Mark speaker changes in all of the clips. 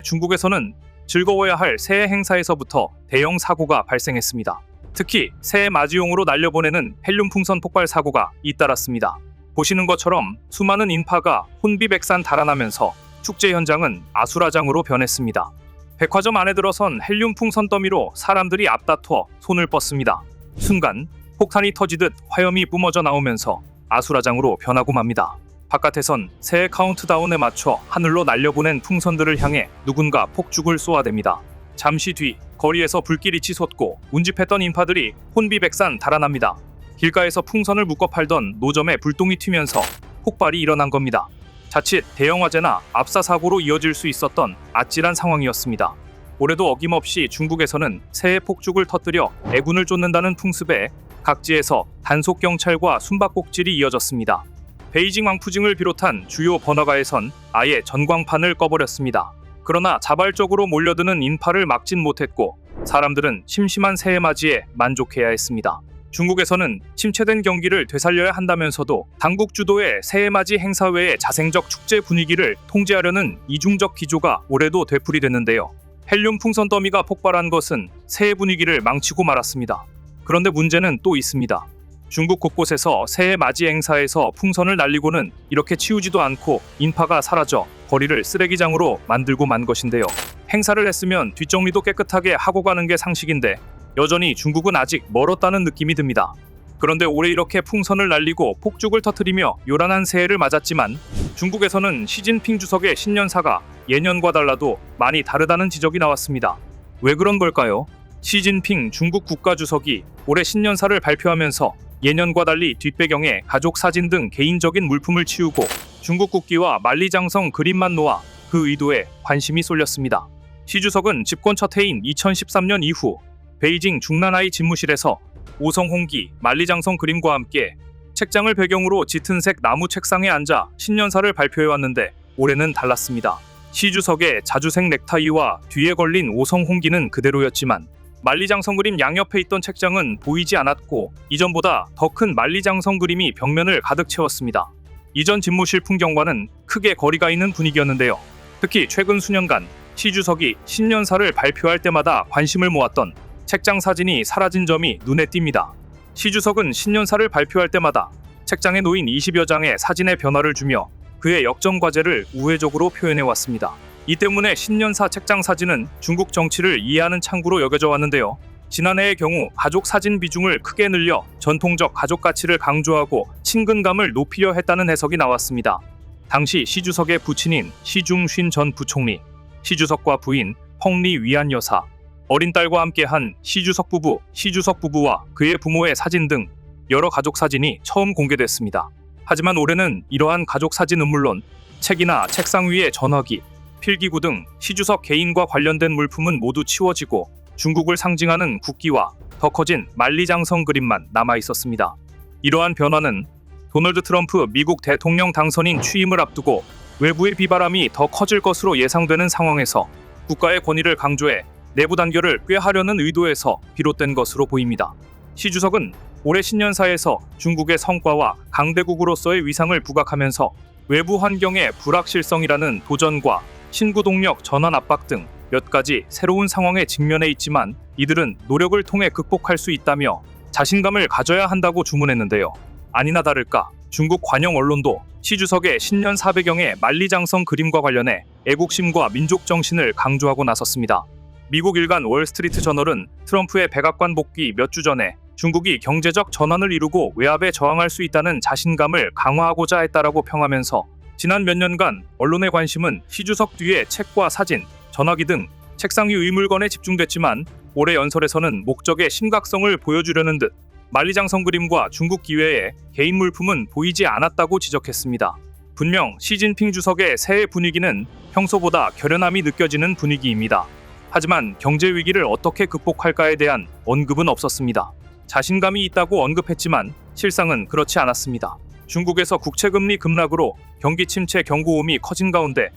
Speaker 1: 중국에서는 즐거워야 할 새해 행사에서부터 대형 사고가 발생했습니다. 특히 새해 맞이용으로 날려보내는 헬륨 풍선 폭발 사고가 잇따랐습니다. 보시는 것처럼 수많은 인파가 혼비백산 달아나면서 축제 현장은 아수라장으로 변했습니다. 백화점 안에 들어선 헬륨 풍선 더미로 사람들이 앞다퉈 손을 뻗습니다. 순간 폭탄이 터지듯 화염이 뿜어져 나오면서 아수라장으로 변하고 맙니다. 바깥에선 새해 카운트다운에 맞춰 하늘로 날려보낸 풍선들을 향해 누군가 폭죽을 쏘아댑니다. 잠시 뒤 거리에서 불길이 치솟고 운집했던 인파들이 혼비백산 달아납니다. 길가에서 풍선을 묶어 팔던 노점에 불똥이 튀면서 폭발이 일어난 겁니다. 자칫 대형 화재나 압사 사고로 이어질 수 있었던 아찔한 상황이었습니다. 올해도 어김없이 중국에서는 새해 폭죽을 터뜨려 애군을 쫓는다는 풍습에 각지에서 단속 경찰과 숨바꼭질이 이어졌습니다. 베이징 왕푸징을 비롯한 주요 번화가에선 아예 전광판을 꺼버렸습니다. 그러나 자발적으로 몰려드는 인파를 막진 못했고 사람들은 심심한 새해 맞이에 만족해야 했습니다. 중국에서는 침체된 경기를 되살려야 한다면서도 당국 주도의 새해맞이 행사 외의 자생적 축제 분위기를 통제하려는 이중적 기조가 올해도 되풀이됐는데요. 헬륨 풍선 더미가 폭발한 것은 새해 분위기를 망치고 말았습니다. 그런데 문제는 또 있습니다. 중국 곳곳에서 새해 맞이 행사에서 풍선을 날리고는 이렇게 치우지도 않고 인파가 사라져 거리를 쓰레기장으로 만들고 만 것인데요. 행사를 했으면 뒷정리도 깨끗하게 하고 가는 게 상식인데 여전히 중국은 아직 멀었다는 느낌이 듭니다. 그런데 올해 이렇게 풍선을 날리고 폭죽을 터뜨리며 요란한 새해를 맞았지만 중국에서는 시진핑 주석의 신년사가 예년과 달라도 많이 다르다는 지적이 나왔습니다. 왜 그런 걸까요? 시진핑 중국 국가주석이 올해 신년사를 발표하면서 예년과 달리 뒷배경에 가족 사진 등 개인적인 물품을 치우고 중국 국기와 만리장성 그림만 놓아 그 의도에 관심이 쏠렸습니다. 시 주석은 집권 첫 해인 2013년 이후 베이징 중난하이 집무실에서 오성홍기, 만리장성 그림과 함께 책장을 배경으로 짙은 색 나무 책상에 앉아 신년사를 발표해왔는데 올해는 달랐습니다. 시 주석의 자주색 넥타이와 뒤에 걸린 오성홍기는 그대로였지만 만리장성 그림 양옆에 있던 책장은 보이지 않았고 이전보다 더 큰 만리장성 그림이 벽면을 가득 채웠습니다. 이전 집무실 풍경과는 크게 거리가 있는 분위기였는데요. 특히 최근 수년간 시 주석이 신년사를 발표할 때마다 관심을 모았던 책장 사진이 사라진 점이 눈에 띕니다. 시 주석은 신년사를 발표할 때마다 책장에 놓인 20여 장의 사진에 변화를 주며 그의 역정 과제를 우회적으로 표현해왔습니다. 이 때문에 신년사 책장 사진은 중국 정치를 이해하는 창구로 여겨져 왔는데요. 지난해의 경우 가족 사진 비중을 크게 늘려 전통적 가족 가치를 강조하고 친근감을 높이려 했다는 해석이 나왔습니다. 당시 시 주석의 부친인 시중쉰 전 부총리, 시 주석과 부인 펑리 위안 여사, 어린 딸과 함께한 시 주석 부부와 그의 부모의 사진 등 여러 가족 사진이 처음 공개됐습니다. 하지만 올해는 이러한 가족 사진은 물론 책이나 책상 위의 전화기, 필기구 등 시 주석 개인과 관련된 물품은 모두 치워지고 중국을 상징하는 국기와 더 커진 만리장성 그림만 남아 있었습니다. 이러한 변화는 도널드 트럼프 미국 대통령 당선인 취임을 앞두고 외부의 비바람이 더 커질 것으로 예상되는 상황에서 국가의 권위를 강조해 내부 단결을 꾀하려는 의도에서 비롯된 것으로 보입니다. 시 주석은 올해 신년사에서 중국의 성과와 강대국으로서의 위상을 부각하면서 외부 환경의 불확실성이라는 도전과 신구 동력 전환 압박 등 몇 가지 새로운 상황에 직면해 있지만 이들은 노력을 통해 극복할 수 있다며 자신감을 가져야 한다고 주문했는데요. 아니나 다를까 중국 관영 언론도 시 주석의 신년 4배경의 만리장성 그림과 관련해 애국심과 민족 정신을 강조하고 나섰습니다. 미국 일간 월스트리트 저널은 트럼프의 백악관 복귀 몇 주 전에 중국이 경제적 전환을 이루고 외압에 저항할 수 있다는 자신감을 강화하고자 했다라고 평하면서 지난 몇 년간 언론의 관심은 시 주석 뒤에 책과 사진, 전화기 등 책상 위 의물건에 집중됐지만 올해 연설에서는 목적의 심각성을 보여주려는 듯 만리장성 그림과 중국 기회에 개인 물품은 보이지 않았다고 지적했습니다. 분명 시진핑 주석의 새해 분위기는 평소보다 결연함이 느껴지는 분위기입니다. 하지만 경제 위기를 어떻게 극복할까에 대한 언급은 없었습니다. 자신감이 있다고 언급했지만 실상은 그렇지 않았습니다. 중국에서 국채금리 급락으로 경기 침체 경고음이 커진 가운데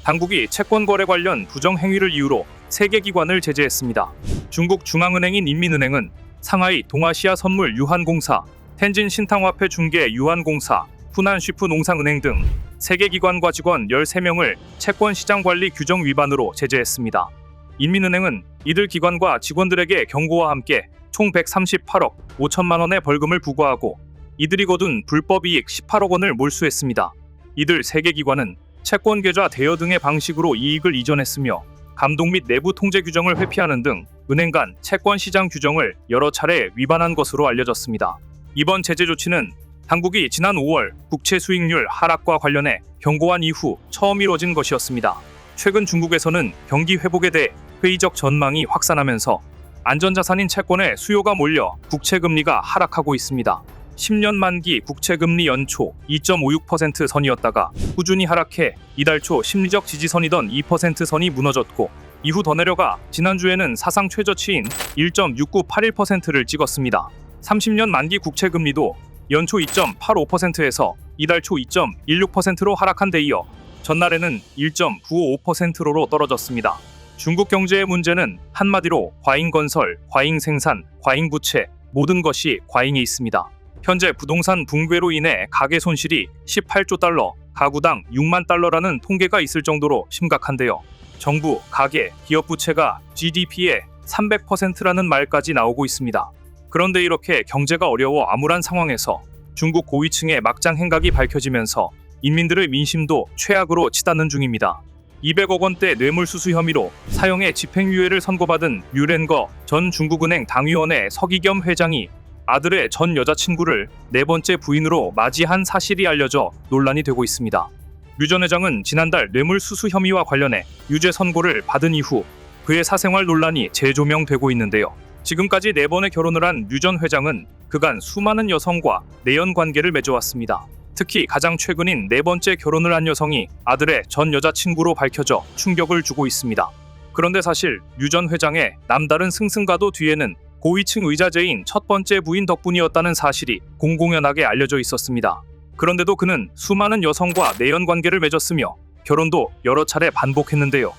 Speaker 1: 당국이 채권 거래 관련 부정 행위를 이유로 3개 기관을 제재했습니다. 중국 중앙은행인 인민은행은 상하이 동아시아 선물 유한공사, 텐진 신탕화폐 중개 유한공사, 후난 쉬프 농상은행 등 세계 기관과 직원 13명을 채권 시장 관리 규정 위반으로 제재했습니다. 인민은행은 이들 기관과 직원들에게 경고와 함께 총 138억 5천만 원의 벌금을 부과하고 이들이 거둔 불법 이익 18억 원을 몰수했습니다. 이들 세계 기관은 채권 계좌 대여 등의 방식으로 이익을 이전했으며 감독 및 내부 통제 규정을 회피하는 등 은행 간 채권 시장 규정을 여러 차례 위반한 것으로 알려졌습니다. 이번 제재 조치는 당국이 지난 5월 국채 수익률 하락과 관련해 경고한 이후 처음 이뤄진 것이었습니다. 최근 중국에서는 경기 회복에 대해 회의적 전망이 확산하면서 안전자산인 채권에 수요가 몰려 국채금리가 하락하고 있습니다. 10년 만기 국채금리 연초 2.56% 선이었다가 꾸준히 하락해 이달 초 심리적 지지선이던 2% 선이 무너졌고 이후 더 내려가 지난주에는 사상 최저치인 1.6981%를 찍었습니다. 30년 만기 국채금리도 연초 2.85%에서 이달 초 2.16%로 하락한 데 이어 전날에는 1.955%로 떨어졌습니다. 중국 경제의 문제는 한마디로 과잉건설, 과잉생산, 과잉부채 모든 것이 과잉에 있습니다. 현재 부동산 붕괴로 인해 가계 손실이 18조 달러, 가구당 6만 달러라는 통계가 있을 정도로 심각한데요. 정부, 가계, 기업 부채가 GDP의 300%라는 말까지 나오고 있습니다. 그런데 이렇게 경제가 어려워 암울한 상황에서 중국 고위층의 막장 행각이 밝혀지면서 인민들의 민심도 최악으로 치닫는 중입니다. 200억 원대 뇌물수수 혐의로 사형의 집행유예를 선고받은 류렌거 전 중국은행 당위원회 서기겸 회장이 아들의 전 여자친구를 네 번째 부인으로 맞이한 사실이 알려져 논란이 되고 있습니다. 류 전 회장은 지난달 뇌물수수 혐의와 관련해 유죄 선고를 받은 이후 그의 사생활 논란이 재조명되고 있는데요. 지금까지 4번의 결혼을 한 류 전 회장은 그간 수많은 여성과 내연 관계를 맺어왔습니다. 특히 가장 최근인 4번째 결혼을 한 여성이 아들의 전 여자친구로 밝혀져 충격을 주고 있습니다. 그런데 사실 류 전 회장의 남다른 승승가도 뒤에는 고위층 의자제인 첫 번째 부인 덕분이었다는 사실이 공공연하게 알려져 있었습니다. 그런데도 그는 수많은 여성과 내연 관계를 맺었으며 결혼도 여러 차례 반복했는데요.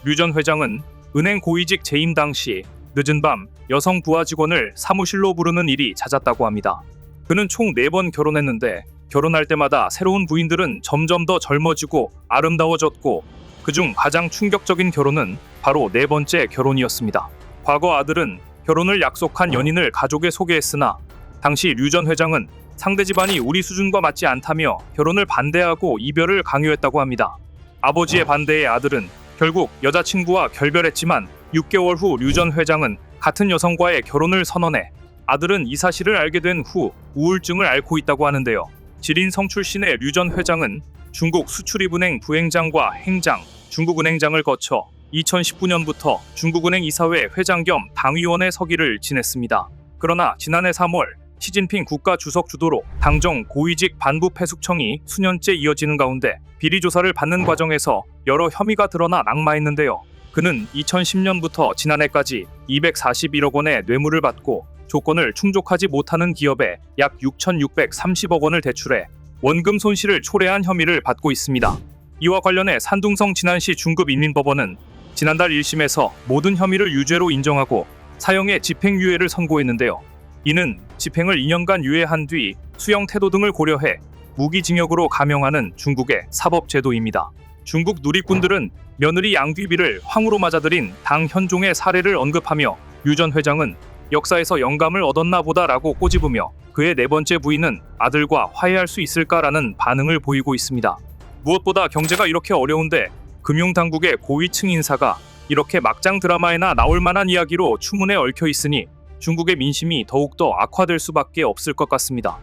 Speaker 1: 류 전 회장은 은행 고위직 재임 당시 늦은 밤 여성 부하 직원을 사무실로 부르는 일이 잦았다고 합니다. 그는 총 4번 결혼했는데 결혼할 때마다 새로운 부인들은 점점 더 젊어지고 아름다워졌고 그중 가장 충격적인 결혼은 바로 4번째 결혼이었습니다. 과거 아들은 결혼을 약속한 연인을 가족에 소개했으나 당시 류 전 회장은 상대 집안이 우리 수준과 맞지 않다며 결혼을 반대하고 이별을 강요했다고 합니다. 아버지의 반대에 아들은 결국 여자친구와 결별했지만 6개월 후 류 전 회장은 같은 여성과의 결혼을 선언해 아들은 이 사실을 알게 된 후 우울증을 앓고 있다고 하는데요. 지린성 출신의 류 전 회장은 중국 수출입은행 부행장과 행장, 중국은행장을 거쳐 2019년부터 중국은행 이사회 회장 겸 당위원회 서기를 지냈습니다. 그러나 지난해 3월 시진핑 국가주석 주도로 당정 고위직 반부 패숙청이 수년째 이어지는 가운데 비리 조사를 받는 과정에서 여러 혐의가 드러나 낙마했는데요. 그는 2010년부터 지난해까지 241억 원의 뇌물을 받고 조건을 충족하지 못하는 기업에 약 6,630억 원을 대출해 원금 손실을 초래한 혐의를 받고 있습니다. 이와 관련해 산둥성 진안시 중급인민법원은 지난달 1심에서 모든 혐의를 유죄로 인정하고 사형의 집행유예를 선고했는데요. 이는 집행을 2년간 유예한 뒤 수용 태도 등을 고려해 무기징역으로 감형하는 중국의 사법제도입니다. 중국 누리꾼들은 며느리 양귀비를 황으로 맞아들인 당 현종의 사례를 언급하며 류 전 회장은 역사에서 영감을 얻었나 보다라고 꼬집으며 그의 4번째 부인은 아들과 화해할 수 있을까라는 반응을 보이고 있습니다. 무엇보다 경제가 이렇게 어려운데 금융당국의 고위층 인사가 이렇게 막장 드라마에나 나올 만한 이야기로 추문에 얽혀 있으니 중국의 민심이 더욱더 악화될 수밖에 없을 것 같습니다.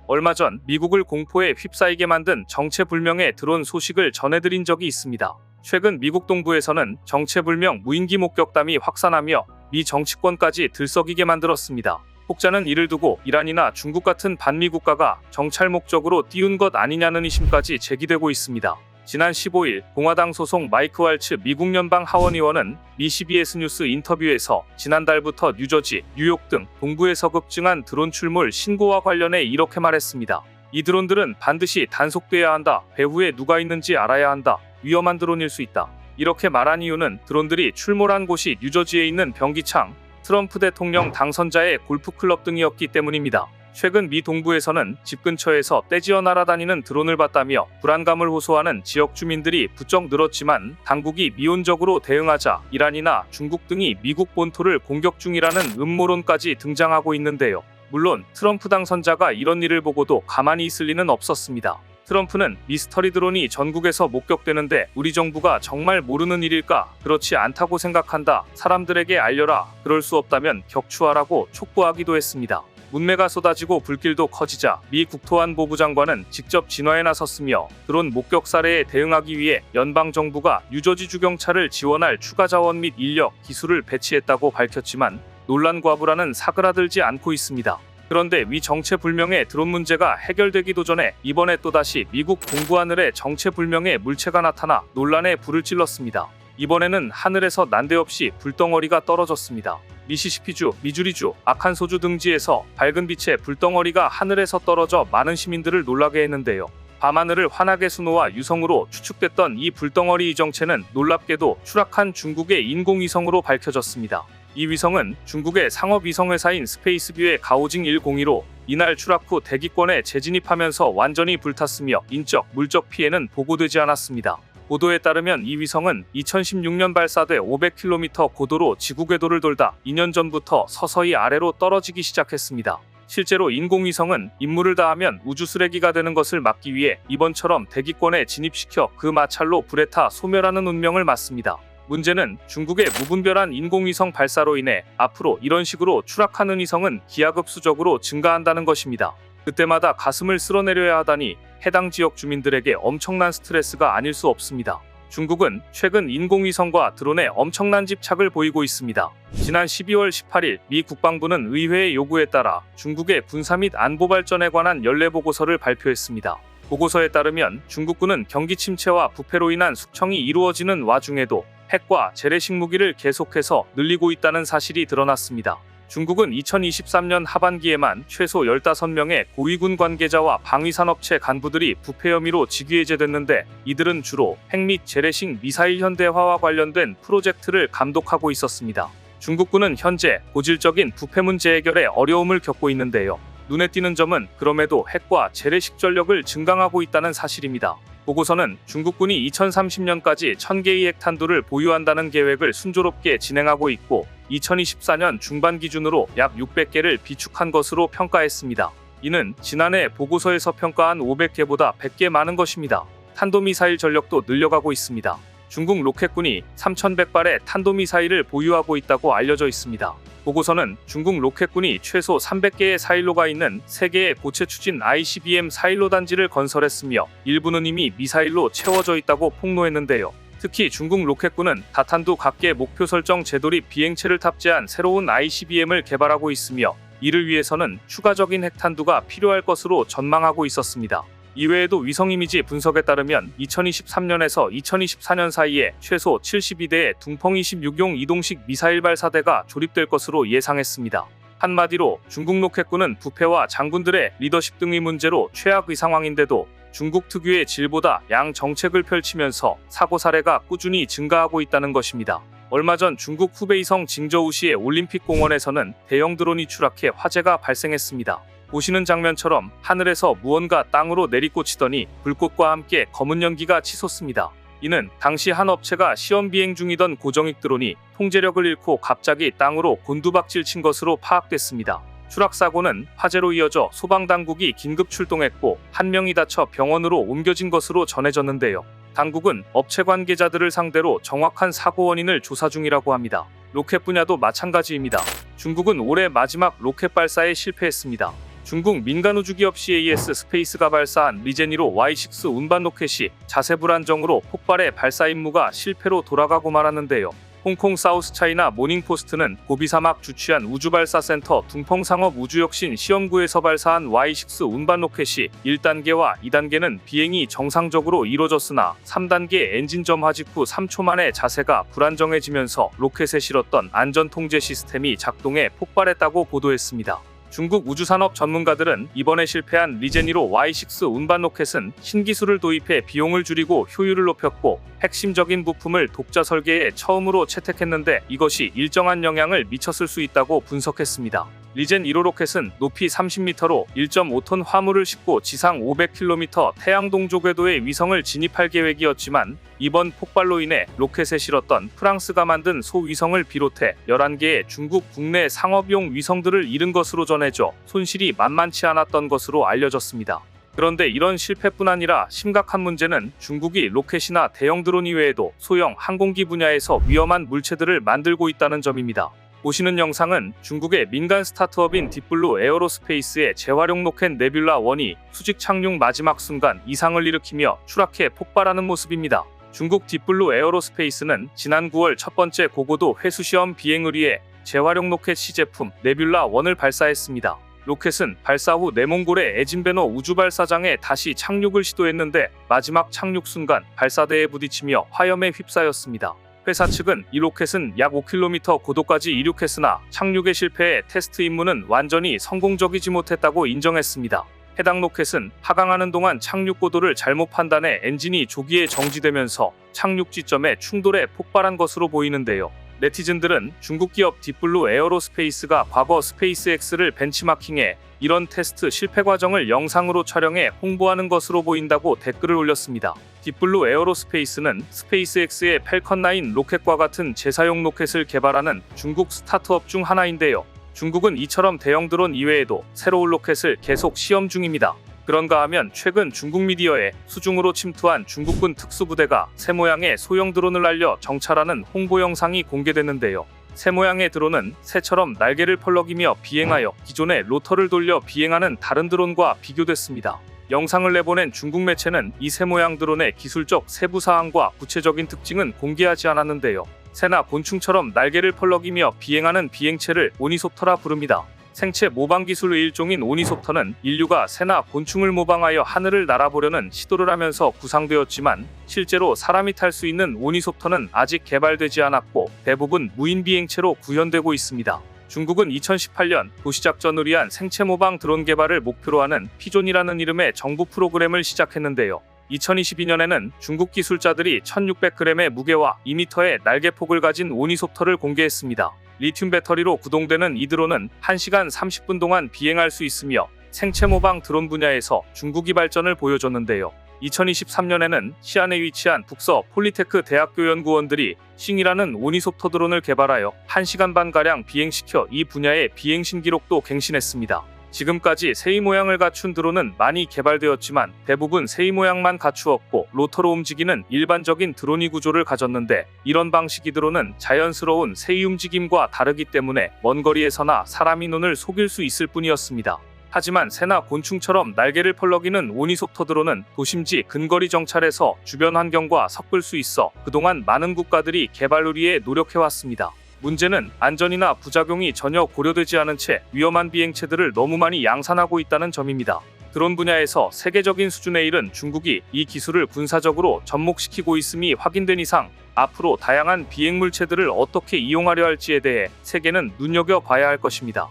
Speaker 1: 얼마 전 미국을 공포에 휩싸이게 만든 정체불명의 드론 소식을 전해드린 적이 있습니다. 최근 미국 동부에서는 정체불명 무인기 목격담이 확산하며 미 정치권까지 들썩이게 만들었습니다. 혹자는 이를 두고 이란이나 중국 같은 반미 국가가 정찰 목적으로 띄운 것 아니냐는 의심까지 제기되고 있습니다. 지난 15일 공화당 소속 마이크 왈츠 미국 연방 하원 의원은 미 CBS 뉴스 인터뷰에서 지난달부터 뉴저지, 뉴욕 등 동부에서 급증한 드론 출몰 신고와 관련해 이렇게 말했습니다. 이 드론들은 반드시 단속돼야 한다. 배후에 누가 있는지 알아야 한다. 위험한 드론일 수 있다. 이렇게 말한 이유는 드론들이 출몰한 곳이 뉴저지에 있는 변기창, 트럼프 대통령 당선자의 골프클럽 등이었기 때문입니다. 최근 미 동부에서는 집 근처에서 떼지어 날아다니는 드론을 봤다며 불안감을 호소하는 지역 주민들이 부쩍 늘었지만 당국이 미온적으로 대응하자 이란이나 중국 등이 미국 본토를 공격 중이라는 음모론까지 등장하고 있는데요. 물론 트럼프 당선자가 이런 일을 보고도 가만히 있을 리는 없었습니다. 트럼프는 미스터리 드론이 전국에서 목격되는데 우리 정부가 정말 모르는 일일까? 그렇지 않다고 생각한다. 사람들에게 알려라. 그럴 수 없다면 격추하라고 촉구하기도 했습니다. 문매가 쏟아지고 불길도 커지자 미 국토안보부 장관은 직접 진화에 나섰으며 드론 목격 사례에 대응하기 위해 연방정부가 뉴저지 주경찰을 지원할 추가 자원 및 인력, 기술을 배치했다고 밝혔지만 논란 과부라는 사그라들지 않고 있습니다. 그런데 위 정체불명의 드론 문제가 해결되기도 전에 이번에 또다시 미국 동부 하늘에 정체불명의 물체가 나타나 논란에 불을 질렀습니다. 이번에는 하늘에서 난데없이 불덩어리가 떨어졌습니다. 미시시피주, 미주리주, 아칸소주 등지에서 밝은 빛의 불덩어리가 하늘에서 떨어져 많은 시민들을 놀라게 했는데요. 밤하늘을 환하게 수놓아 유성으로 추측됐던 이 불덩어리 정체는 놀랍게도 추락한 중국의 인공위성으로 밝혀졌습니다. 이 위성은 중국의 상업위성회사인 스페이스뷰의 가오징 102로 이날 추락 후 대기권에 재진입하면서 완전히 불탔으며 인적, 물적 피해는 보고되지 않았습니다. 보도에 따르면 이 위성은 2016년 발사돼 500km 고도로 지구 궤도를 돌다 2년 전부터 서서히 아래로 떨어지기 시작했습니다. 실제로 인공위성은 임무를 다하면 우주 쓰레기가 되는 것을 막기 위해 이번처럼 대기권에 진입시켜 그 마찰로 불에 타 소멸하는 운명을 맞습니다. 문제는 중국의 무분별한 인공위성 발사로 인해 앞으로 이런 식으로 추락하는 위성은 기하급수적으로 증가한다는 것입니다. 그때마다 가슴을 쓸어내려야 하다니 해당 지역 주민들에게 엄청난 스트레스가 아닐 수 없습니다. 중국은 최근 인공위성과 드론에 엄청난 집착을 보이고 있습니다. 지난 12월 18일 미 국방부는 의회의 요구에 따라 중국의 군사 및 안보 발전에 관한 연례 보고서를 발표했습니다. 보고서에 따르면 중국군은 경기 침체와 부패로 인한 숙청이 이루어지는 와중에도 핵과 재래식 무기를 계속해서 늘리고 있다는 사실이 드러났습니다. 중국은 2023년 하반기에만 최소 15명의 고위군 관계자와 방위산업체 간부들이 부패 혐의로 직위해제됐는데 이들은 주로 핵 및 재래식 미사일 현대화와 관련된 프로젝트를 감독하고 있었습니다. 중국군은 현재 고질적인 부패 문제 해결에 어려움을 겪고 있는데요. 눈에 띄는 점은 그럼에도 핵과 재래식 전력을 증강하고 있다는 사실입니다. 보고서는 중국군이 2030년까지 1000개의 핵탄두를 보유한다는 계획을 순조롭게 진행하고 있고 2024년 중반 기준으로 약 600개를 비축한 것으로 평가했습니다. 이는 지난해 보고서에서 평가한 500개보다 100개 많은 것입니다. 탄도미사일 전력도 늘려가고 있습니다. 중국 로켓군이 3100발의 탄도미사일을 보유하고 있다고 알려져 있습니다. 보고서는 중국 로켓군이 최소 300개의 사일로가 있는 3개의 고체 추진 ICBM 사일로 단지를 건설했으며 일부는 이미 미사일로 채워져 있다고 폭로했는데요. 특히 중국 로켓군은 다탄두 각계 목표 설정 재돌입 비행체를 탑재한 새로운 ICBM을 개발하고 있으며 이를 위해서는 추가적인 핵탄두가 필요할 것으로 전망하고 있었습니다. 이외에도 위성 이미지 분석에 따르면 2023년에서 2024년 사이에 최소 72대의 둥펑 26용 이동식 미사일 발사대가 조립될 것으로 예상했습니다. 한마디로 중국 로켓군은 부패와 장군들의 리더십 등의 문제로 최악의 상황인데도 중국 특유의 질보다 양 정책을 펼치면서 사고 사례가 꾸준히 증가하고 있다는 것입니다. 얼마 전 중국 후베이성 징저우시의 올림픽 공원에서는 대형 드론이 추락해 화재가 발생했습니다. 보시는 장면처럼 하늘에서 무언가 땅으로 내리꽂히더니 불꽃과 함께 검은 연기가 치솟습니다. 이는 당시 한 업체가 시험 비행 중이던 고정익 드론이 통제력을 잃고 갑자기 땅으로 곤두박질 친 것으로 파악됐습니다. 추락 사고는 화재로 이어져 소방당국이 긴급 출동했고 1명이 다쳐 병원으로 옮겨진 것으로 전해졌는데요. 당국은 업체 관계자들을 상대로 정확한 사고 원인을 조사 중이라고 합니다. 로켓 분야도 마찬가지입니다. 중국은 올해 마지막 로켓 발사에 실패했습니다. 중국 민간우주기업 CAS 스페이스가 발사한 리제니로 Y6 운반 로켓이 자세 불안정으로 폭발해 발사 임무가 실패로 돌아가고 말았는데요. 홍콩 사우스차이나 모닝포스트는 고비 사막 주취한 우주발사센터 둥펑상업 우주혁신 시험구에서 발사한 Y6 운반 로켓이 1단계와 2단계는 비행이 정상적으로 이루어졌으나 3단계 엔진 점화 직후 3초 만에 자세가 불안정해지면서 로켓에 실었던 안전통제 시스템이 작동해 폭발했다고 보도했습니다. 중국 우주산업 전문가들은 이번에 실패한 리제니로 Y6 운반 로켓은 신기술을 도입해 비용을 줄이고 효율을 높였고 핵심적인 부품을 독자 설계에 처음으로 채택했는데 이것이 일정한 영향을 미쳤을 수 있다고 분석했습니다. 리젠 1호 로켓은 높이 30m로 1.5톤 화물을 싣고 지상 500km 태양 동조 궤도에 위성을 진입할 계획이었지만 이번 폭발로 인해 로켓에 실었던 프랑스가 만든 소위성을 비롯해 11개의 중국 국내 상업용 위성들을 잃은 것으로 전해져 손실이 만만치 않았던 것으로 알려졌습니다. 그런데 이런 실패뿐 아니라 심각한 문제는 중국이 로켓이나 대형 드론 이외에도 소형 항공기 분야에서 위험한 물체들을 만들고 있다는 점입니다. 보시는 영상은 중국의 민간 스타트업인 딥블루 에어로스페이스의 재활용 로켓 네뷸라 1이 수직 착륙 마지막 순간 이상을 일으키며 추락해 폭발하는 모습입니다. 중국 딥블루 에어로스페이스는 지난 9월 첫 번째 고고도 회수시험 비행을 위해 재활용 로켓 시제품 네뷸라 1을 발사했습니다. 로켓은 발사 후 내몽골의 에진베노 우주발사장에 다시 착륙을 시도했는데 마지막 착륙 순간 발사대에 부딪히며 화염에 휩싸였습니다. 회사 측은 이 로켓은 약 5km 고도까지 이륙했으나 착륙에 실패해 테스트 임무는 완전히 성공적이지 못했다고 인정했습니다. 해당 로켓은 하강하는 동안 착륙 고도를 잘못 판단해 엔진이 조기에 정지되면서 착륙 지점에 충돌해 폭발한 것으로 보이는데요. 네티즌들은 중국 기업 딥블루 에어로스페이스가 과거 스페이스X를 벤치마킹해 이런 테스트 실패 과정을 영상으로 촬영해 홍보하는 것으로 보인다고 댓글을 올렸습니다. 딥블루 에어로스페이스는 스페이스X의 팰컨9 로켓과 같은 재사용 로켓을 개발하는 중국 스타트업 중 하나인데요. 중국은 이처럼 대형 드론 이외에도 새로운 로켓을 계속 시험 중입니다. 그런가 하면 최근 중국 미디어에 수중으로 침투한 중국군 특수부대가 새 모양의 소형 드론을 날려 정찰하는 홍보 영상이 공개됐는데요. 새 모양의 드론은 새처럼 날개를 펄럭이며 비행하여 기존의 로터를 돌려 비행하는 다른 드론과 비교됐습니다. 영상을 내보낸 중국 매체는 이 새 모양 드론의 기술적 세부 사항과 구체적인 특징은 공개하지 않았는데요. 새나 곤충처럼 날개를 펄럭이며 비행하는 비행체를 오니소프터라 부릅니다. 생체 모방 기술의 일종인 오니소프터는 인류가 새나 곤충을 모방하여 하늘을 날아보려는 시도를 하면서 구상되었지만 실제로 사람이 탈 수 있는 오니소프터는 아직 개발되지 않았고 대부분 무인 비행체로 구현되고 있습니다. 중국은 2018년 도시작전을 위한 생체 모방 드론 개발을 목표로 하는 피존이라는 이름의 정부 프로그램을 시작했는데요. 2022년에는 중국 기술자들이 1600g의 무게와 2m의 날개폭을 가진 오니소프터를 공개했습니다. 리튬 배터리로 구동되는 이 드론은 1시간 30분 동안 비행할 수 있으며 생체 모방 드론 분야에서 중국이 발전을 보여줬는데요. 2023년에는 시안에 위치한 북서 폴리테크 대학교 연구원들이 싱이라는 오니소프터 드론을 개발하여 1시간 반가량 비행시켜 이 분야의 비행 신기록도 갱신했습니다. 지금까지 새의 모양을 갖춘 드론은 많이 개발되었지만 대부분 새의 모양만 갖추었고 로터로 움직이는 일반적인 드론이 구조를 가졌는데 이런 방식의 드론은 자연스러운 새의 움직임과 다르기 때문에 먼 거리에서나 사람이 눈을 속일 수 있을 뿐이었습니다. 하지만 새나 곤충처럼 날개를 펄럭이는 오니소프터 드론은 도심지 근거리 정찰에서 주변 환경과 섞을 수 있어 그동안 많은 국가들이 개발을 위해 노력해왔습니다. 문제는 안전이나 부작용이 전혀 고려되지 않은 채 위험한 비행체들을 너무 많이 양산하고 있다는 점입니다. 드론 분야에서 세계적인 수준에 이른 중국이 이 기술을 군사적으로 접목시키고 있음이 확인된 이상 앞으로 다양한 비행 물체들을 어떻게 이용하려 할지에 대해 세계는 눈여겨봐야 할 것입니다.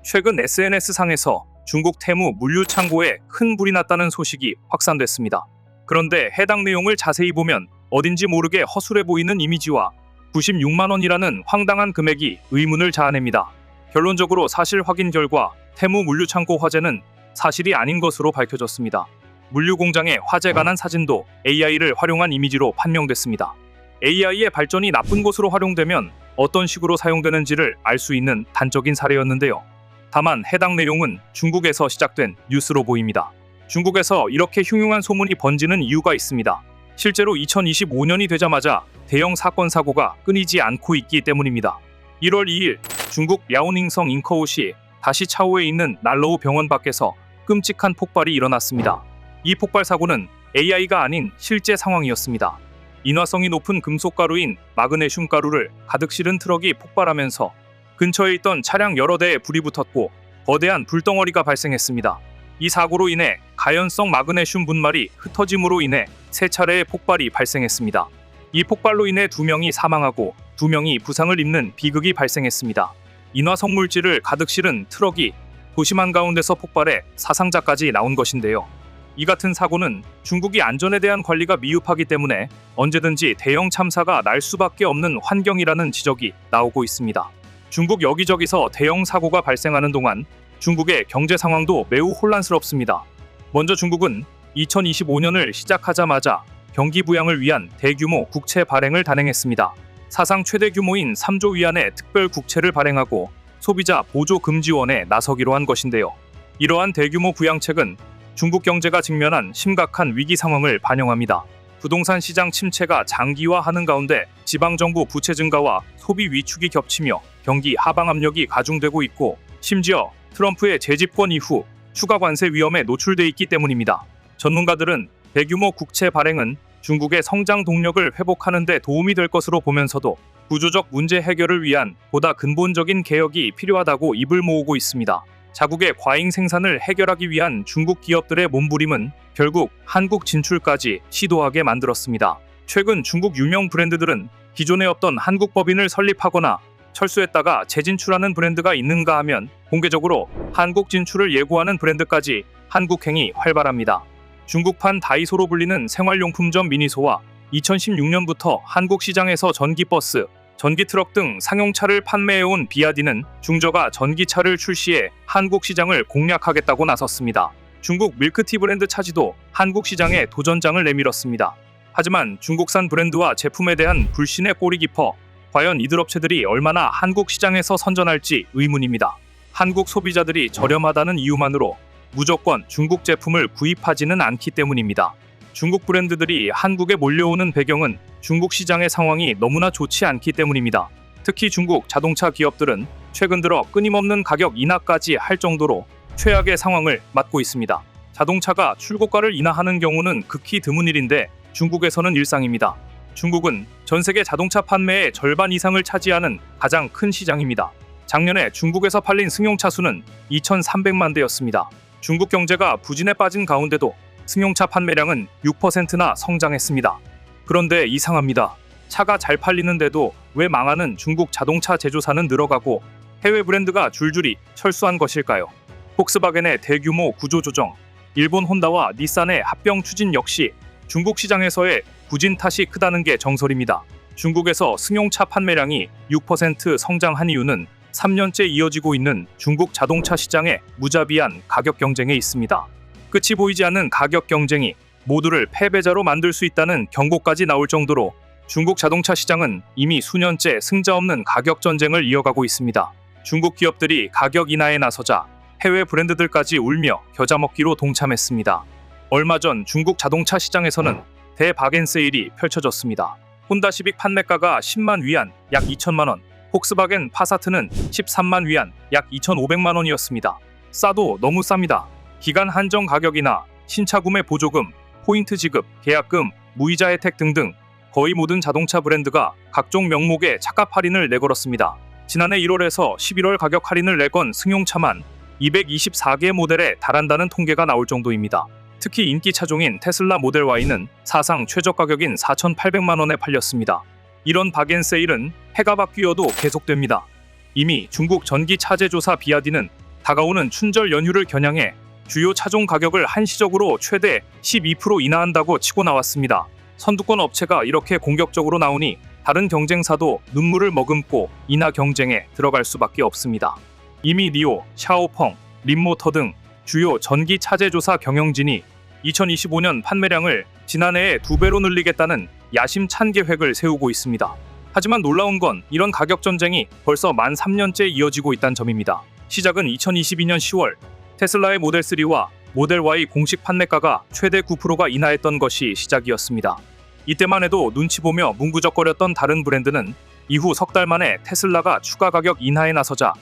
Speaker 1: 최근 SNS상에서 중국 테무 물류 창고에 큰 불이 났다는 소식이 확산됐습니다. 그런데 해당 내용을 자세히 보면 어딘지 모르게 허술해 보이는 이미지와 96만 원이라는 황당한 금액이 의문을 자아냅니다. 결론적으로 사실 확인 결과 테무 물류창고 화재는 사실이 아닌 것으로 밝혀졌습니다. 물류 공장의 화재 관한 사진도 AI를 활용한 이미지로 판명됐습니다. AI의 발전이 나쁜 곳으로 활용되면 어떤 식으로 사용되는지를 알 수 있는 단적인 사례였는데요. 다만 해당 내용은 중국에서 시작된 뉴스로 보입니다. 중국에서 이렇게 흉흉한 소문이 번지는 이유가 있습니다. 실제로 2025년이 되자마자 대형 사건 사고가 끊이지 않고 있기 때문입니다. 1월 2일 중국 랴오닝성 잉커우시 다시 차오에 있는 난로우 병원 밖에서 끔찍한 폭발이 일어났습니다. 이 폭발 사고는 AI가 아닌 실제 상황이었습니다. 인화성이 높은 금속 가루인 마그네슘 가루를 가득 실은 트럭이 폭발하면서 근처에 있던 차량 여러 대에 불이 붙었고 거대한 불덩어리가 발생했습니다. 이 사고로 인해 가연성 마그네슘 분말이 흩어짐으로 인해 세 차례의 폭발이 발생했습니다. 이 폭발로 인해 2명이 사망하고 2명이 부상을 입는 비극이 발생했습니다. 인화성 물질을 가득 실은 트럭이 도심 한가운데서 폭발해 사상자까지 나온 것인데요. 이 같은 사고는 중국이 안전에 대한 관리가 미흡하기 때문에 언제든지 대형 참사가 날 수밖에 없는 환경이라는 지적이 나오고 있습니다. 중국 여기저기서 대형 사고가 발생하는 동안 중국의 경제 상황도 매우 혼란스럽습니다. 먼저 중국은 2025년을 시작하자마자 경기 부양을 위한 대규모 국채 발행을 단행했습니다. 사상 최대 규모인 3조 위안의 특별 국채를 발행하고 소비자 보조 금지원에 나서기로 한 것인데요. 이러한 대규모 부양책은 중국 경제가 직면한 심각한 위기 상황을 반영합니다. 부동산 시장 침체가 장기화하는 가운데 지방정부 부채 증가와 소비 위축이 겹치며 경기 하방 압력이 가중되고 있고, 심지어 트럼프의 재집권 이후 추가 관세 위험에 노출돼 있기 때문입니다. 전문가들은 대규모 국채 발행은 중국의 성장 동력을 회복하는 데 도움이 될 것으로 보면서도 구조적 문제 해결을 위한 보다 근본적인 개혁이 필요하다고 입을 모으고 있습니다. 자국의 과잉 생산을 해결하기 위한 중국 기업들의 몸부림은 결국 한국 진출까지 시도하게 만들었습니다. 최근 중국 유명 브랜드들은 기존에 없던 한국 법인을 설립하거나 철수했다가 재진출하는 브랜드가 있는가 하면 공개적으로 한국 진출을 예고하는 브랜드까지 한국행이 활발합니다. 중국판 다이소로 불리는 생활용품점 미니소와 2016년부터 한국 시장에서 전기버스, 전기트럭 등 상용차를 판매해온 비아디는 중저가 전기차를 출시해 한국 시장을 공략하겠다고 나섰습니다. 중국 밀크티 브랜드 차지도 한국 시장에 도전장을 내밀었습니다. 하지만 중국산 브랜드와 제품에 대한 불신의 골이 깊어 과연 이들 업체들이 얼마나 한국 시장에서 선전할지 의문입니다. 한국 소비자들이 저렴하다는 이유만으로 무조건 중국 제품을 구입하지는 않기 때문입니다. 중국 브랜드들이 한국에 몰려오는 배경은 중국 시장의 상황이 너무나 좋지 않기 때문입니다. 특히 중국 자동차 기업들은 최근 들어 끊임없는 가격 인하까지 할 정도로 최악의 상황을 맞고 있습니다. 자동차가 출고가를 인하하는 경우는 극히 드문 일인데 중국에서는 일상입니다. 중국은 전 세계 자동차 판매의 절반 이상을 차지하는 가장 큰 시장입니다. 작년에 중국에서 팔린 승용차 수는 2,300만 대였습니다. 중국 경제가 부진에 빠진 가운데도 승용차 판매량은 6%나 성장했습니다. 그런데 이상합니다. 차가 잘 팔리는데도 왜 망하는 중국 자동차 제조사는 늘어가고 해외 브랜드가 줄줄이 철수한 것일까요? 폭스바겐의 대규모 구조조정, 일본 혼다와 닛산의 합병 추진 역시 중국 시장에서의 부진 탓이 크다는 게 정설입니다. 중국에서 승용차 판매량이 6% 성장한 이유는 3년째 이어지고 있는 중국 자동차 시장의 무자비한 가격 경쟁에 있습니다. 끝이 보이지 않는 가격 경쟁이 모두를 패배자로 만들 수 있다는 경고까지 나올 정도로 중국 자동차 시장은 이미 수년째 승자 없는 가격 전쟁을 이어가고 있습니다. 중국 기업들이 가격 인하에 나서자 해외 브랜드들까지 울며 겨자 먹기로 동참했습니다. 얼마 전 중국 자동차 시장에서는 대바겐 세일이 펼쳐졌습니다. 혼다 시빅 판매가가 10만 위안, 약 2천만 원, 폭스바겐 파사트는 13만 위안, 약 2,500만 원이었습니다. 싸도 너무 쌉니다. 기간 한정 가격이나 신차 구매 보조금, 포인트 지급, 계약금, 무이자 혜택 등등 거의 모든 자동차 브랜드가 각종 명목에 차값 할인을 내걸었습니다. 지난해 1월에서 11월 가격 할인을 내건 승용차만 224개 모델에 달한다는 통계가 나올 정도입니다. 특히 인기 차종인 테슬라 모델 Y는 사상 최저 가격인 4,800만 원에 팔렸습니다. 이런 바겐 세일은 해가 바뀌어도 계속됩니다. 이미 중국 전기차 제조사 비아디는 다가오는 춘절 연휴를 겨냥해 주요 차종 가격을 한시적으로 최대 12% 인하한다고 치고 나왔습니다. 선두권 업체가 이렇게 공격적으로 나오니 다른 경쟁사도 눈물을 머금고 인하 경쟁에 들어갈 수밖에 없습니다. 이미 리오, 샤오펑, 림모터 등 주요 전기차 제조사 경영진이 2025년 판매량을 지난해에 2배로 늘리겠다는 야심찬 계획을 세우고 있습니다. 하지만 놀라운 건 이런 가격 전쟁이 벌써 만 3년째 이어지고 있다는 점입니다. 시작은 2022년 10월 테슬라의 모델 3와 모델 Y 공식 판매가가 최대 9%가 인하했던 것이 시작이었습니다. 이때만 해도 눈치 보며 문구적거렸던 다른 브랜드는 이후 석 달 만에 테슬라가 추가 가격 인하에 나서자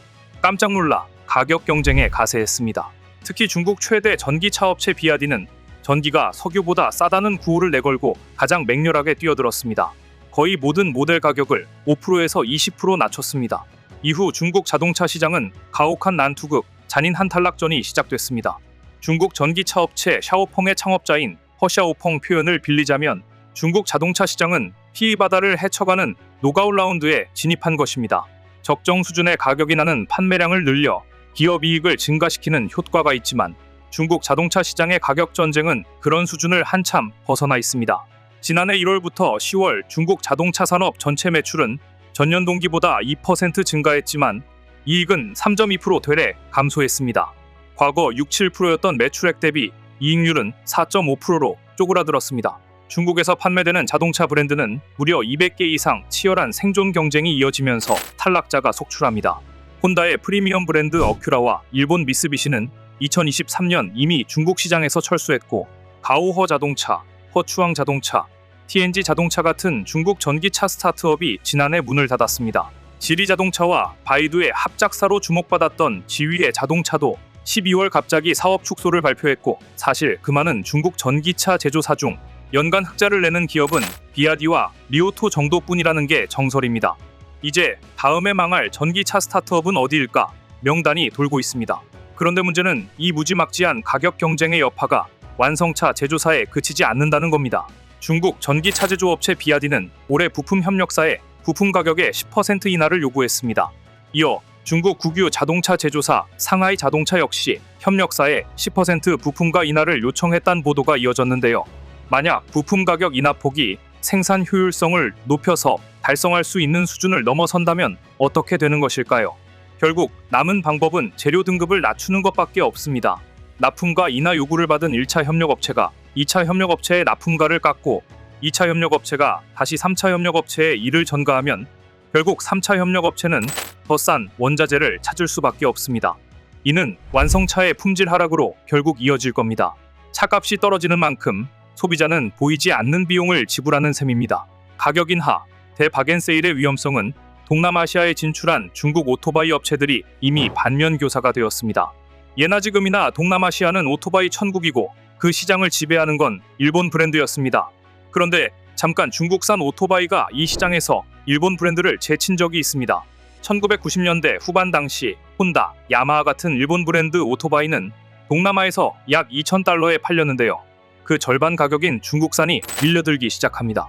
Speaker 1: 깜짝 놀라 가격 경쟁에 가세했습니다. 특히 중국 최대 전기차 업체 비아디는 전기가 석유보다 싸다는 구호를 내걸고 가장 맹렬하게 뛰어들었습니다. 거의 모든 모델 가격을 5%에서 20% 낮췄습니다. 이후 중국 자동차 시장은 가혹한 난투극, 잔인 한탈락전이 시작됐습니다. 중국 전기차 업체 샤오펑의 창업자인 허샤오펑 표현을 빌리자면 중국 자동차 시장은 피의 바다를 헤쳐가는 노가웃 라운드에 진입한 것입니다. 적정 수준의 가격이 나는 판매량을 늘려 기업 이익을 증가시키는 효과가 있지만 중국 자동차 시장의 가격 전쟁은 그런 수준을 한참 벗어나 있습니다. 지난해 1월부터 10월 중국 자동차 산업 전체 매출은 전년 동기보다 2% 증가했지만 이익은 3.2% 되레 감소했습니다. 과거 6-7%였던 매출액 대비 이익률은 4.5%로 쪼그라들었습니다. 중국에서 판매되는 자동차 브랜드는 무려 200개 이상 치열한 생존 경쟁이 이어지면서 탈락자가 속출합니다. 혼다의 프리미엄 브랜드 어큐라와 일본 미쓰비시는 2023년 이미 중국 시장에서 철수했고, 가오허 자동차, 허추왕 자동차, TNG 자동차 같은 중국 전기차 스타트업이 지난해 문을 닫았습니다. 지리 자동차와 바이두의 합작사로 주목받았던 지위의 자동차도 12월 갑자기 사업 축소를 발표했고, 사실 그 많은 중국 전기차 제조사 중 연간 흑자를 내는 기업은 비아디와 리오토 정도뿐이라는 게 정설입니다. 이제 다음에 망할 전기차 스타트업은 어디일까 명단이 돌고 있습니다. 그런데 문제는 이 무지막지한 가격 경쟁의 여파가 완성차 제조사에 그치지 않는다는 겁니다. 중국 전기차 제조업체 비아디는 올해 부품 협력사에 부품 가격의 10% 인하를 요구했습니다. 이어 중국 국유 자동차 제조사 상하이 자동차 역시 협력사에 10% 부품가 인하를 요청했다는 보도가 이어졌는데요. 만약 부품 가격 인하 폭이 생산 효율성을 높여서 달성할 수 있는 수준을 넘어선다면 어떻게 되는 것일까요? 결국 남은 방법은 재료 등급을 낮추는 것밖에 없습니다. 납품가 인하 요구를 받은 1차 협력업체가 2차 협력업체의 납품가를 깎고 2차 협력업체가 다시 3차 협력업체에 이를 전가하면 결국 3차 협력업체는 더 싼 원자재를 찾을 수밖에 없습니다. 이는 완성차의 품질 하락으로 결국 이어질 겁니다. 차값이 떨어지는 만큼 소비자는 보이지 않는 비용을 지불하는 셈입니다. 가격 인하, 대바겐세일의 위험성은 동남아시아에 진출한 중국 오토바이 업체들이 이미 반면교사가 되었습니다. 예나 지금이나 동남아시아는 오토바이 천국이고 그 시장을 지배하는 건 일본 브랜드였습니다. 그런데 잠깐 중국산 오토바이가 이 시장에서 일본 브랜드를 제친 적이 있습니다. 1990년대 후반 당시 혼다, 야마하 같은 일본 브랜드 오토바이는 동남아에서 약 2,000달러에 팔렸는데요. 그 절반 가격인 중국산이 밀려들기 시작합니다.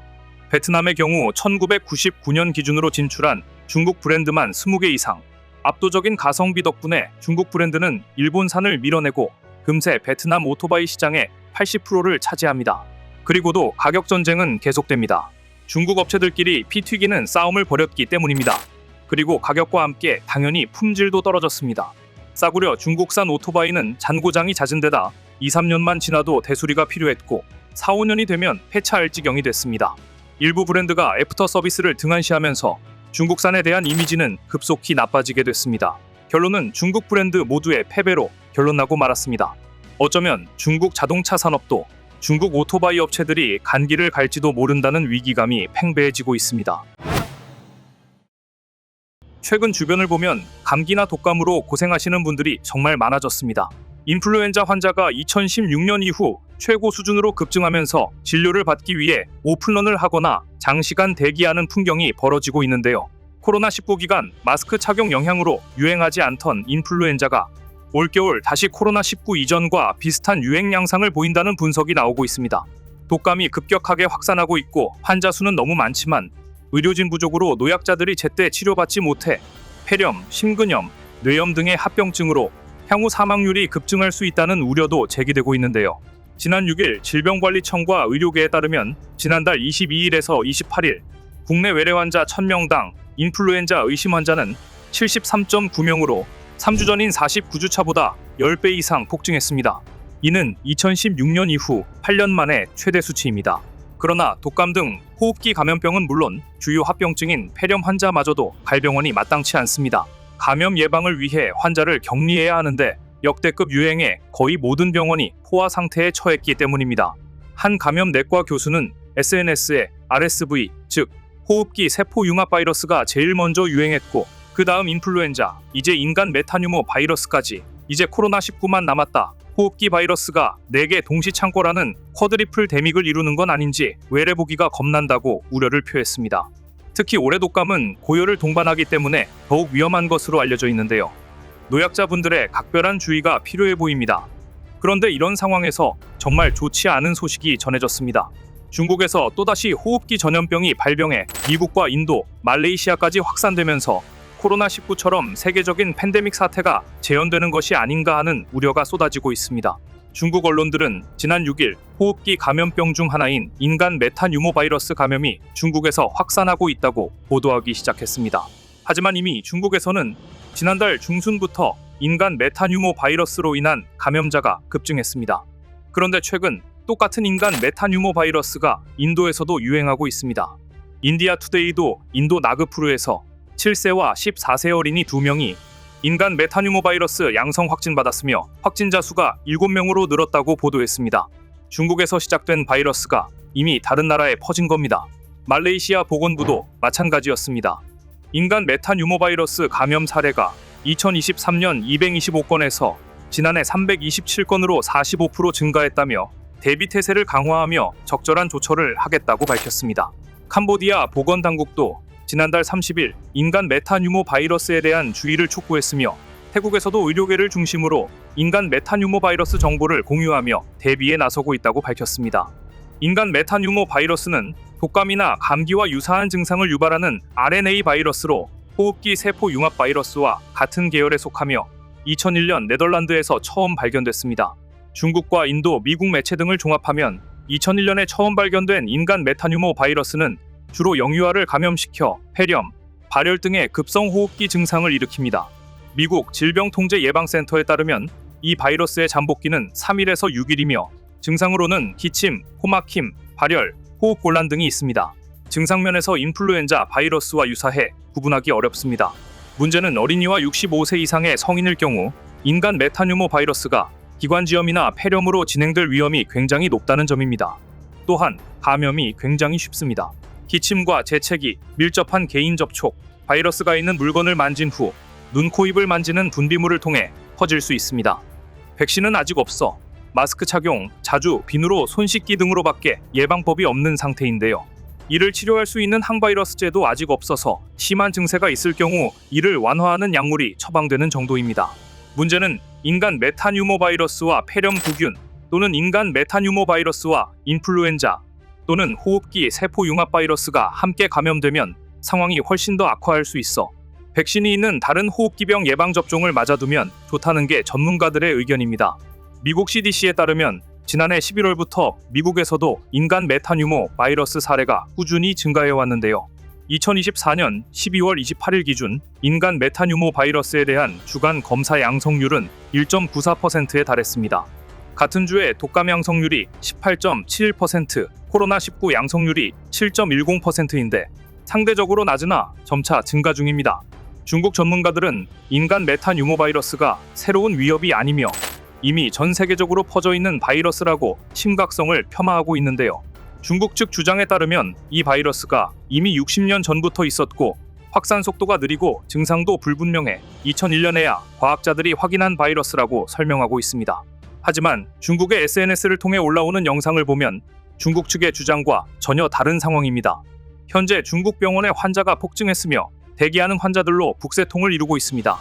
Speaker 1: 베트남의 경우 1999년 기준으로 진출한 중국 브랜드만 20개 이상. 압도적인 가성비 덕분에 중국 브랜드는 일본산을 밀어내고 금세 베트남 오토바이 시장의 80%를 차지합니다. 그리고도 가격 전쟁은 계속됩니다. 중국 업체들끼리 피 튀기는 싸움을 벌였기 때문입니다. 그리고 가격과 함께 당연히 품질도 떨어졌습니다. 싸구려 중국산 오토바이는 잔고장이 잦은 데다 2-3년만 지나도 대수리가 필요했고 4-5년이 되면 폐차할 지경이 됐습니다. 일부 브랜드가 애프터 서비스를 등한시하면서 중국산에 대한 이미지는 급속히 나빠지게 됐습니다. 결론은 중국 브랜드 모두의 패배로 결론나고 말았습니다. 어쩌면 중국 자동차 산업도 중국 오토바이 업체들이 간기를 갈지도 모른다는 위기감이 팽배해지고 있습니다. 최근 주변을 보면 감기나 독감으로 고생하시는 분들이 정말 많아졌습니다. 인플루엔자 환자가 2016년 이후 최고 수준으로 급증하면서 진료를 받기 위해 오픈런을 하거나 장시간 대기하는 풍경이 벌어지고 있는데요. 코로나19 기간 마스크 착용 영향으로 유행하지 않던 인플루엔자가 올겨울 다시 코로나19 이전과 비슷한 유행 양상을 보인다는 분석이 나오고 있습니다. 독감이 급격하게 확산하고 있고 환자 수는 너무 많지만 의료진 부족으로 노약자들이 제때 치료받지 못해 폐렴, 심근염, 뇌염 등의 합병증으로 향후 사망률이 급증할 수 있다는 우려도 제기되고 있는데요. 지난 6일 질병관리청과 의료계에 따르면 지난달 22일에서 28일 국내 외래 환자 1000명당 인플루엔자 의심 환자는 73.9명으로 3주 전인 49주차보다 10배 이상 폭증했습니다. 이는 2016년 이후 8년 만에 최대 수치입니다. 그러나 독감 등 호흡기 감염병은 물론 주요 합병증인 폐렴 환자마저도 갈 병원이 마땅치 않습니다. 감염 예방을 위해 환자를 격리해야 하는데 역대급 유행에 거의 모든 병원이 포화 상태에 처했기 때문입니다. 한 감염내과 교수는 SNS에 RSV, 즉 호흡기 세포 융합 바이러스가 제일 먼저 유행했고 그 다음 인플루엔자, 이제 인간 메타뉴모 바이러스까지 이제 코로나19만 남았다. 호흡기 바이러스가 4개 동시 창궐하는 쿼드리플 데믹을 이루는 건 아닌지 외래보기가 겁난다고 우려를 표했습니다. 특히 올해 독감은 고열을 동반하기 때문에 더욱 위험한 것으로 알려져 있는데요. 노약자분들의 각별한 주의가 필요해 보입니다. 그런데 이런 상황에서 정말 좋지 않은 소식이 전해졌습니다. 중국에서 또다시 호흡기 전염병이 발병해 미국과 인도, 말레이시아까지 확산되면서 코로나19처럼 세계적인 팬데믹 사태가 재현되는 것이 아닌가 하는 우려가 쏟아지고 있습니다. 중국 언론들은 지난 6일 호흡기 감염병 중 하나인 인간 메탄 유모 바이러스 감염이 중국에서 확산하고 있다고 보도하기 시작했습니다. 하지만 이미 중국에서는 지난달 중순부터 인간 메탄 유모 바이러스로 인한 감염자가 급증했습니다. 그런데 최근 똑같은 인간 메탄 유모 바이러스가 인도에서도 유행하고 있습니다. 인디아 투데이도 인도 나그푸르에서 7세와 14세 어린이 2명이 인간 메탄 유모 바이러스 양성 확진받았으며 확진자 수가 7명으로 늘었다고 보도했습니다. 중국에서 시작된 바이러스가 이미 다른 나라에 퍼진 겁니다. 말레이시아 보건부도 마찬가지였습니다. 인간 메탄 유모 바이러스 감염 사례가 2023년 225건에서 지난해 327건으로 45% 증가했다며 대비 태세를 강화하며 적절한 조처를 하겠다고 밝혔습니다. 캄보디아 보건당국도 지난달 30일 인간 메탄 유모 바이러스에 대한 주의를 촉구했으며 태국에서도 의료계를 중심으로 인간 메탄 유모 바이러스 정보를 공유하며 대비에 나서고 있다고 밝혔습니다. 인간 메탄 유모 바이러스는 독감이나 감기와 유사한 증상을 유발하는 RNA 바이러스로 호흡기 세포 융합 바이러스와 같은 계열에 속하며 2001년 네덜란드에서 처음 발견됐습니다. 중국과 인도, 미국 매체 등을 종합하면 2001년에 처음 발견된 인간 메탄 유모 바이러스는 주로 영유아를 감염시켜 폐렴, 발열 등의 급성호흡기 증상을 일으킵니다. 미국 질병통제예방센터에 따르면 이 바이러스의 잠복기는 3일에서 6일이며 증상으로는 기침, 코막힘, 발열, 호흡곤란 등이 있습니다. 증상면에서 인플루엔자 바이러스와 유사해 구분하기 어렵습니다. 문제는 어린이와 65세 이상의 성인일 경우 인간 메탄 유모 바이러스가 기관지염이나 폐렴으로 진행될 위험이 굉장히 높다는 점입니다. 또한 감염이 굉장히 쉽습니다. 기침과 재채기, 밀접한 개인 접촉, 바이러스가 있는 물건을 만진 후 눈, 코, 입을 만지는 분비물을 통해 퍼질 수 있습니다. 백신은 아직 없어 마스크 착용, 자주 비누로 손 씻기 등으로밖에 예방법이 없는 상태인데요. 이를 치료할 수 있는 항바이러스제도 아직 없어서 심한 증세가 있을 경우 이를 완화하는 약물이 처방되는 정도입니다. 문제는 인간 메탄 유모 바이러스와 폐렴 구균 또는 인간 메탄 유모 바이러스와 인플루엔자 또는 호흡기 세포 융합 바이러스가 함께 감염되면 상황이 훨씬 더 악화할 수 있어 백신이 있는 다른 호흡기병 예방접종을 맞아두면 좋다는 게 전문가들의 의견입니다. 미국 CDC에 따르면 지난해 11월부터 미국에서도 인간 메탄 유모 바이러스 사례가 꾸준히 증가해 왔는데요. 2024년 12월 28일 기준 인간 메탄 유모 바이러스에 대한 주간 검사 양성률은 1.94%에 달했습니다. 같은 주에 독감 양성률이 18.71%, 코로나19 양성률이 7.10%인데 상대적으로 낮으나 점차 증가 중입니다. 중국 전문가들은 인간 메탄 유모 바이러스가 새로운 위협이 아니며 이미 전 세계적으로 퍼져 있는 바이러스라고 심각성을 폄하하고 있는데요. 중국 측 주장에 따르면 이 바이러스가 이미 60년 전부터 있었고 확산 속도가 느리고 증상도 불분명해 2001년에야 과학자들이 확인한 바이러스라고 설명하고 있습니다. 하지만 중국의 SNS를 통해 올라오는 영상을 보면 중국 측의 주장과 전혀 다른 상황입니다. 현재 중국 병원에 환자가 폭증했으며 대기하는 환자들로 북새통을 이루고 있습니다.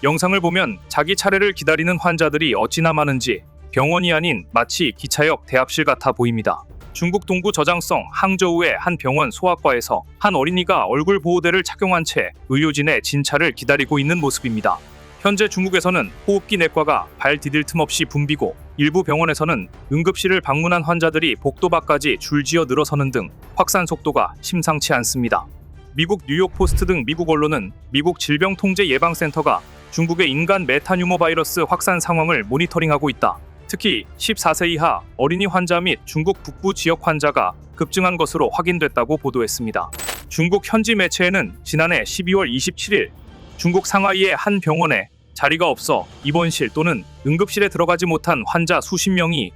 Speaker 1: 영상을 보면 자기 차례를 기다리는 환자들이 어찌나 많은지 병원이 아닌 마치 기차역 대합실 같아 보입니다. 중국 동부 저장성 항저우의 한 병원 소아과에서 한 어린이가 얼굴 보호대를 착용한 채 의료진의 진찰을 기다리고 있는 모습입니다. 현재 중국에서는 호흡기 내과가 발 디딜 틈 없이 붐비고 일부 병원에서는 응급실을 방문한 환자들이 복도 밖까지 줄지어 늘어서는 등 확산 속도가 심상치 않습니다. 미국 뉴욕 포스트 등 미국 언론은 미국 질병통제예방센터가 중국의 인간 메탄 유모 바이러스 확산 상황을 모니터링하고 있다. 특히 14세 이하 어린이 환자 및 중국 북부 지역 환자가 급증한 것으로 확인됐다고 보도했습니다. 중국 현지 매체에는 지난해 12월 27일 중국 상하이의 한 병원에 자리가 없어 입원실 또는 응급실에 들어가지 못한 환자 수십 명이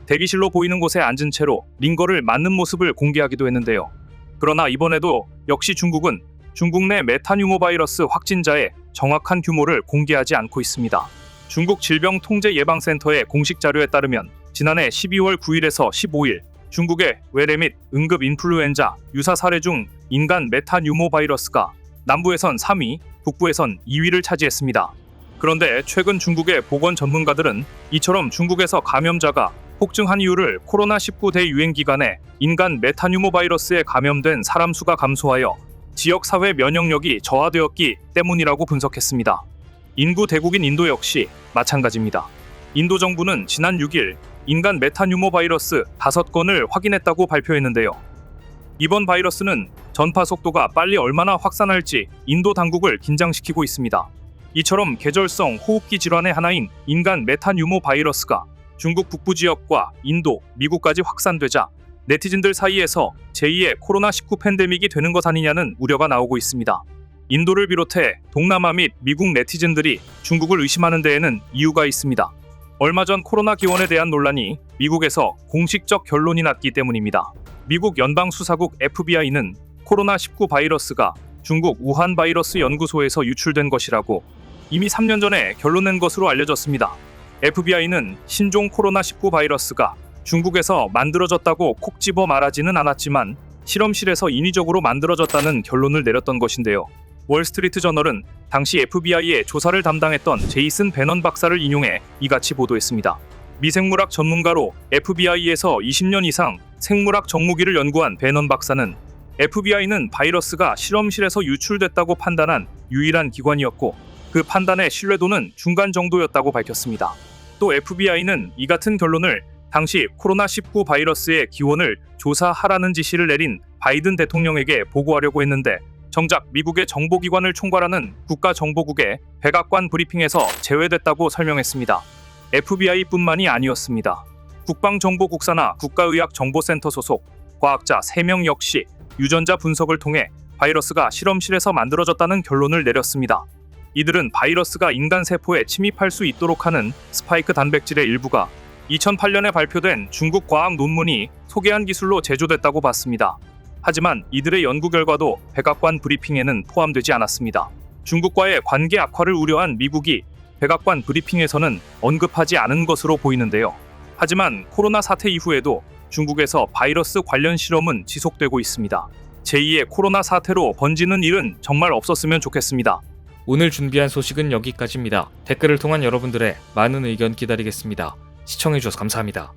Speaker 1: 대기실로 보이는 곳에 앉은 채로 링거를 맞는 모습을 공개하기도 했는데요. 그러나 이번에도 역시 중국은 중국 내 메탄 유모 바이러스 확진자의 정확한 규모를 공개하지 않고 있습니다. 중국 질병통제예방센터의 공식 자료에 따르면 지난해 12월 9일에서 15일 중국의 외래 및 응급 인플루엔자 유사 사례 중 인간 메탄 유모 바이러스가 남부에선 3위, 북부에선 2위를 차지했습니다. 그런데 최근 중국의 보건 전문가들은 이처럼 중국에서 감염자가 폭증한 이유를 코로나19 대유행 기간에 인간 메탄 유모 바이러스에 감염된 사람 수가 감소하여 지역 사회 면역력이 저하되었기 때문이라고 분석했습니다. 인구 대국인 인도 역시 마찬가지입니다. 인도 정부는 지난 6일 인간 메타뉴모 바이러스 5건을 확인했다고 발표했는데요. 이번 바이러스는 전파 속도가 빨리 얼마나 확산할지 인도 당국을 긴장시키고 있습니다. 이처럼 계절성 호흡기 질환의 하나인 인간 메타뉴모 바이러스가 중국 북부 지역과 인도, 미국까지 확산되자 네티즌들 사이에서 제2의 코로나19 팬데믹이 되는 것 아니냐는 우려가 나오고 있습니다. 인도를 비롯해 동남아 및 미국 네티즌들이 중국을 의심하는 데에는 이유가 있습니다. 얼마 전 코로나 기원에 대한 논란이 미국에서 공식적 결론이 났기 때문입니다. 미국 연방수사국 FBI는 코로나19 바이러스가 중국 우한 바이러스 연구소에서 유출된 것이라고 이미 3년 전에 결론낸 것으로 알려졌습니다. FBI는 신종 코로나19 바이러스가 중국에서 만들어졌다고 콕 집어 말하지는 않았지만 실험실에서 인위적으로 만들어졌다는 결론을 내렸던 것인데요. 월스트리트 저널은 당시 FBI의 조사를 담당했던 제이슨 베넌 박사를 인용해 이같이 보도했습니다. 미생물학 전문가로 FBI에서 20년 이상 생물학 정무기를 연구한 베넌 박사는 FBI는 바이러스가 실험실에서 유출됐다고 판단한 유일한 기관이었고 그 판단의 신뢰도는 중간 정도였다고 밝혔습니다. 또 FBI는 이 같은 결론을 당시 코로나19 바이러스의 기원을 조사하라는 지시를 내린 바이든 대통령에게 보고하려고 했는데 정작 미국의 정보기관을 총괄하는 국가정보국의 백악관 브리핑에서 제외됐다고 설명했습니다. FBI뿐만이 아니었습니다. 국방정보국사나 국가의학정보센터 소속 과학자 3명 역시 유전자 분석을 통해 바이러스가 실험실에서 만들어졌다는 결론을 내렸습니다. 이들은 바이러스가 인간 세포에 침입할 수 있도록 하는 스파이크 단백질의 일부가 2008년에 발표된 중국 과학 논문이 소개한 기술로 제조됐다고 봤습니다. 하지만 이들의 연구 결과도 백악관 브리핑에는 포함되지 않았습니다. 중국과의 관계 악화를 우려한 미국이 백악관 브리핑에서는 언급하지 않은 것으로 보이는데요. 하지만 코로나 사태 이후에도 중국에서 바이러스 관련 실험은 지속되고 있습니다. 제2의 코로나 사태로 번지는 일은 정말 없었으면 좋겠습니다.
Speaker 2: 오늘 준비한 소식은 여기까지입니다. 댓글을 통한 여러분들의 많은 의견 기다리겠습니다. 시청해주셔서 감사합니다.